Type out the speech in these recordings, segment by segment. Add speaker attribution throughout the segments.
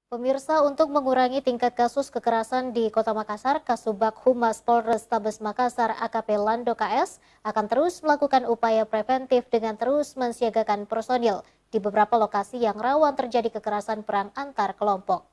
Speaker 1: Pemirsa, untuk mengurangi tingkat kasus kekerasan di Kota Makassar, Kasubag Humas Polrestabes Makassar AKP Lando KS akan terus melakukan upaya preventif dengan terus mensiagakan personil di beberapa lokasi yang rawan terjadi kekerasan perang antar kelompok.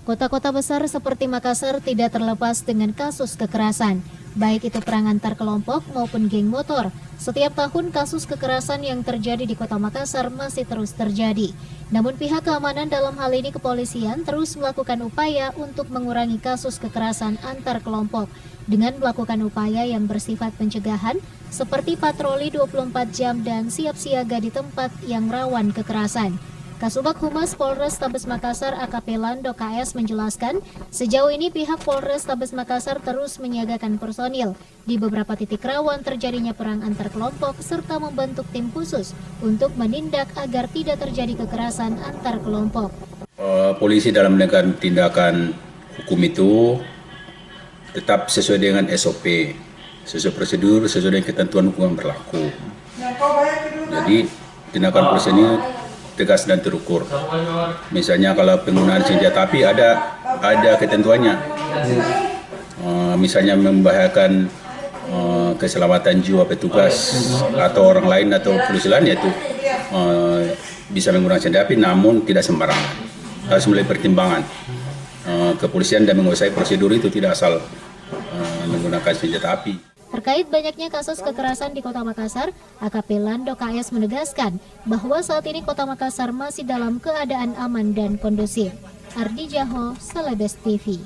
Speaker 1: Kota-kota besar seperti Makassar tidak terlepas dengan kasus kekerasan, baik itu perang antar kelompok maupun geng motor. Setiap tahun kasus kekerasan yang terjadi di Kota Makassar masih terus terjadi. Namun pihak keamanan dalam hal ini kepolisian terus melakukan upaya untuk mengurangi kasus kekerasan antar kelompok dengan melakukan upaya yang bersifat pencegahan seperti patroli 24 jam dan siap siaga di tempat yang rawan kekerasan. Kasubag Humas Polrestabes Makassar AKP Lando KS menjelaskan, sejauh ini pihak Polrestabes Makassar terus menyiagakan personil di beberapa titik rawan terjadinya perang antar kelompok serta membentuk tim khusus untuk menindak agar tidak terjadi kekerasan antar kelompok.
Speaker 2: Polisi dalam menegakkan tindakan hukum itu tetap sesuai dengan SOP, sesuai prosedur, sesuai dengan ketentuan hukum yang berlaku. Jadi tindakan polisi ini tegas dan terukur. Misalnya kalau penggunaan senjata api ada ketentuannya. Misalnya membahayakan keselamatan jiwa petugas atau orang lain atau polisi lain, yaitu bisa menggunakan senjata api, namun tidak sembarangan. Harus melalui pertimbangan. Kepolisian dan menguasai prosedur itu tidak asal menggunakan senjata api.
Speaker 1: Terkait banyaknya kasus kekerasan di Kota Makassar, AKP Lando KS menegaskan bahwa saat ini Kota Makassar masih dalam keadaan aman dan kondusif. Ardi Jaho, Celebes TV.